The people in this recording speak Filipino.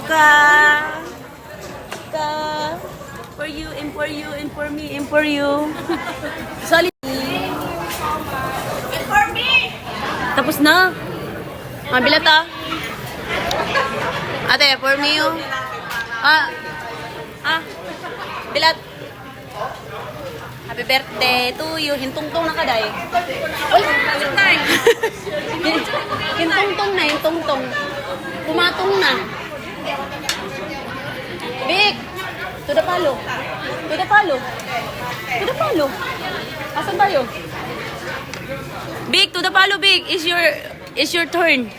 Ka. Ka. For you, and for you, and for me, and for you. Solid. And for me! Tapos na. Mabilat ah. Ate, for me yung... Bilat. Happy birthday to you. Hintungtong na kaday. Uy, hintungtong na, hintungtong. Pumatong na. Big! To the palo. To the palo. To the palo. Asan tayo? Big, to the palo, Big. Is your turn.